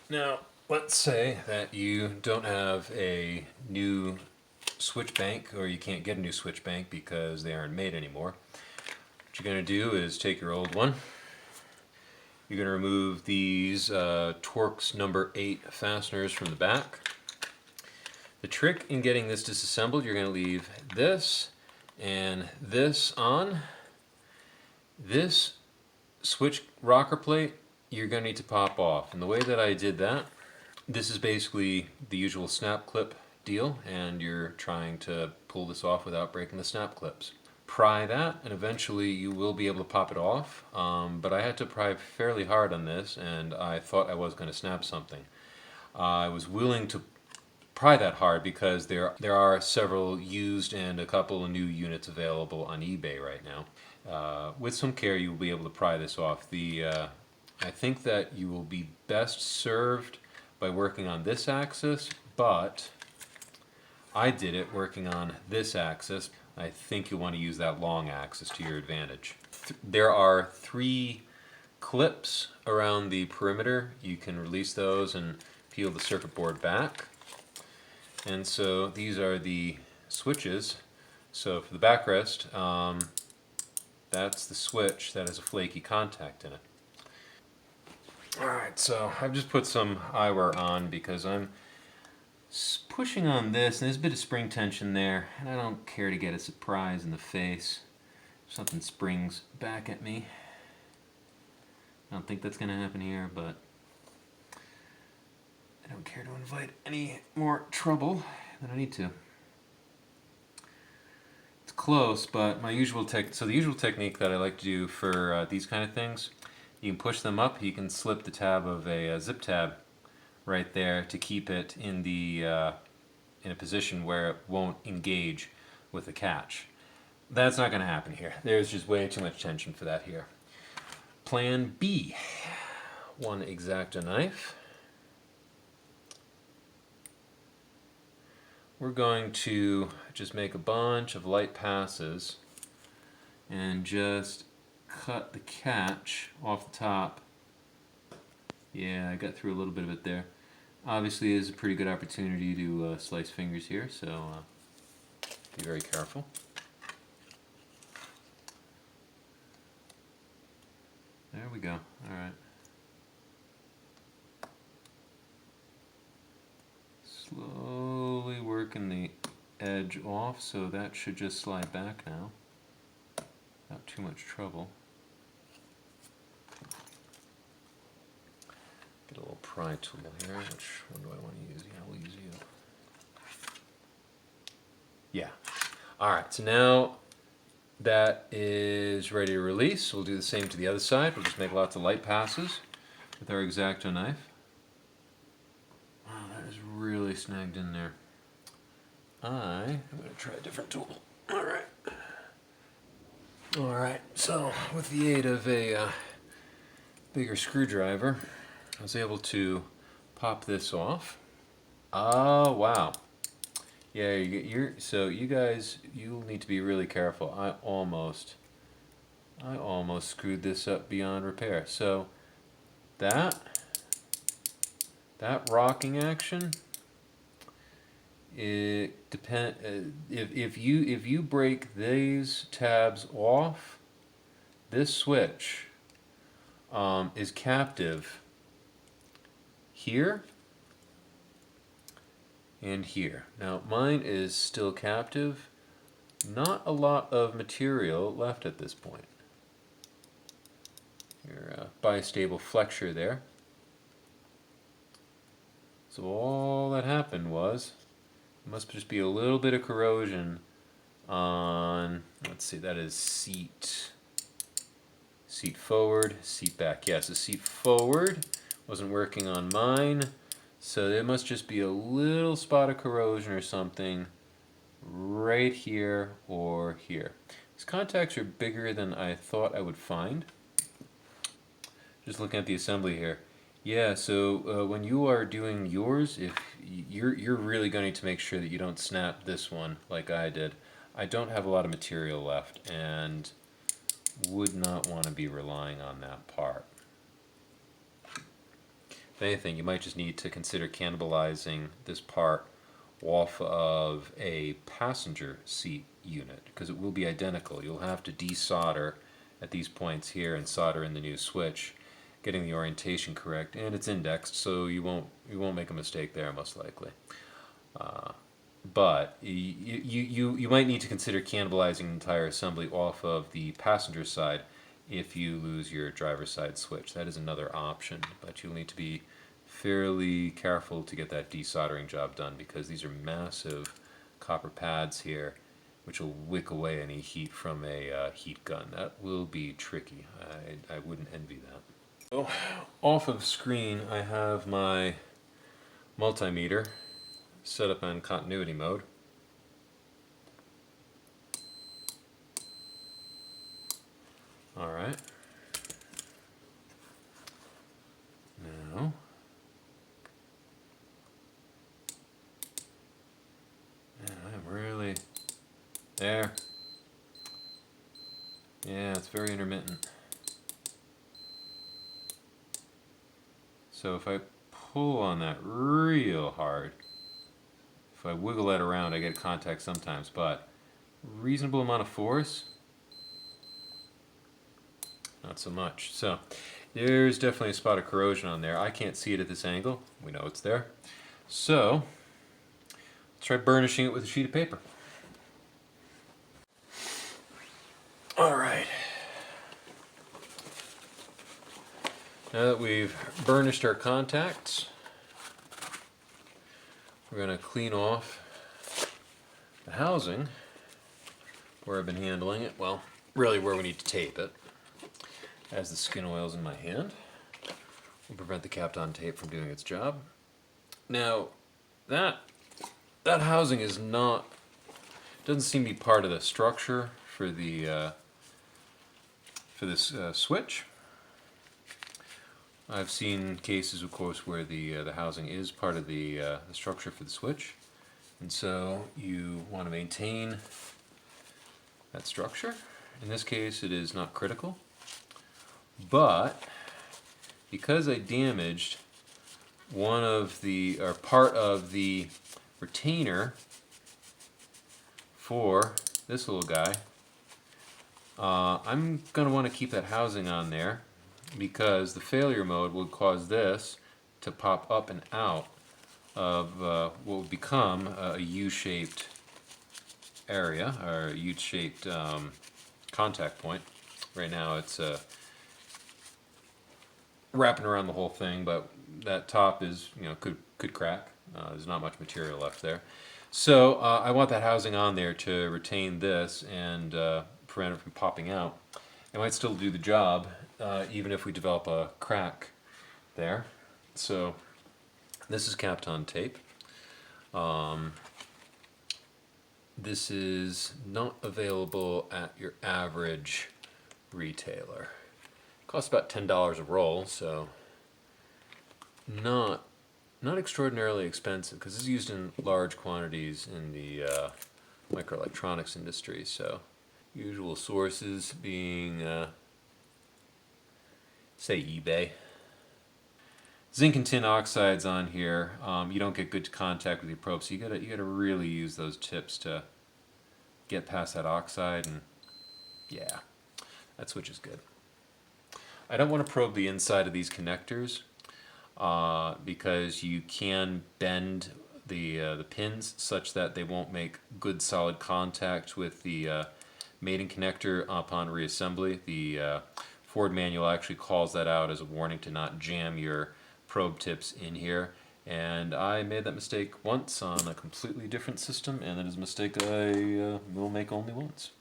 Now, let's say that you don't have a new switch bank, or you can't get a new switch bank because they aren't made anymore. What you're going to do is take your old one. You're going to remove these Torx number 8 fasteners from the back. The trick in getting this disassembled, you're going to leave this and this on. This switch rocker plate, you're going to need to pop off. And the way that I did that, this is basically the usual snap clip deal, and you're trying to pull this off without breaking the snap clips. Pry that, and eventually you will be able to pop it off, but I had to pry fairly hard on this, and I thought I was going to snap something. I was willing to pry that hard because there are several used and a couple of new units available on eBay right now. With some care, you will be able to pry this off. I think that you will be best served by working on this axis, but I did it working on this axis. I think you'll want to use that long axis to your advantage. There are 3 clips around the perimeter. You can release those and peel the circuit board back. And so these are the switches. So for the backrest, that's the switch that has a flaky contact in it. Alright, so I've just put some eyewear on because I'm pushing on this, and there's a bit of spring tension there, and I don't care to get a surprise in the face. Something springs back at me. I don't think that's going to happen here, but I don't care to invite any more trouble than I need to. It's close, but the usual technique that I like to do for these kind of things, you can push them up, you can slip the tab of a zip tab right there to keep it in a position where it won't engage with the catch. That's not going to happen here. There's just way too much tension for that here. Plan B. One X-Acto knife. We're going to just make a bunch of light passes and just cut the catch off the top. Yeah, I got through a little bit of it there. Obviously, it is a pretty good opportunity to slice fingers here, so be very careful. There we go. All right. Slowly working the edge off, so that should just slide back now. Not too much trouble. Get a little pry tool here. Which one do I want to use? Yeah, we'll use you. Yeah. Alright, so now that is ready to release. We'll do the same to the other side. We'll just make lots of light passes with our X-Acto knife. Wow, that is really snagged in there. I'm going to try a different tool. Alright. Alright, so with the aid of a bigger screwdriver, I was able to pop this off. Oh, wow. Yeah, so you guys, you'll need to be really careful. I almost screwed this up beyond repair. So that rocking action, it if you break these tabs off, this switch is captive here and here. Now mine is still captive. Not a lot of material left at this point. Your bistable flexure there. So all that happened was, it must just be a little bit of corrosion on, let's see, that is seat forward, seat back. Yes, the seat forward wasn't working on mine, so there must just be a little spot of corrosion or something right here or here. These contacts are bigger than I thought I would find. Just looking at the assembly here. Yeah, so when you are doing yours, if you're really going to need to make sure that you don't snap this one like I did. I don't have a lot of material left and would not want to be relying on that part. If anything, you might just need to consider cannibalizing this part off of a passenger seat unit, because it will be identical. You'll have to desolder at these points here and solder in the new switch, getting the orientation correct, and it's indexed, so you won't make a mistake there most likely. But you might need to consider cannibalizing the entire assembly off of the passenger side if you lose your driver's side switch. That is another option, but you'll need to be fairly careful to get that desoldering job done, because these are massive copper pads here which will wick away any heat from a heat gun. That will be tricky. I wouldn't envy that. So, off of screen I have my multimeter set up on continuity mode. Alright. Now, I'm really there. Yeah, it's very intermittent. So if I pull on that real hard, if I wiggle that around, I get contact sometimes, but reasonable amount of force, not so much. So there's definitely a spot of corrosion on there. I can't see it at this angle. We know it's there. So let's try burnishing it with a sheet of paper. All right. Now that we've burnished our contacts, we're going to clean off the housing where I've been handling it. Well, really where we need to tape it, as the skin oil's in my hand. We'll prevent the Kapton tape from doing its job. Now, that housing is not, doesn't seem to be part of the structure for the for this switch. I've seen cases, of course, where the housing is part of the structure for the switch, and so you want to maintain that structure. In this case, it is not critical, but because I damaged one of the, or part of the retainer for this little guy, I'm going to want to keep that housing on there, because the failure mode would cause this to pop up and out of what will become a U-shaped area, or a U-shaped contact point. Right now it's wrapping around the whole thing, but that top is, could crack. There's not much material left there. So I want that housing on there to retain this and prevent it from popping out. It might still do the job, even if we develop a crack there. So this is Kapton tape. This is not available at your average retailer. It costs about $10 a roll, so not extraordinarily expensive, because this is used in large quantities in the microelectronics industry. So usual sources being say eBay. Zinc and tin oxides on here. You don't get good contact with your probe, so you gotta really use those tips to get past that oxide, and yeah, that switch is good. I don't want to probe the inside of these connectors because you can bend the pins such that they won't make good solid contact with the mating connector upon reassembly. The Ford manual actually calls that out as a warning to not jam your probe tips in here, and I made that mistake once on a completely different system, and that is a mistake I will make only once.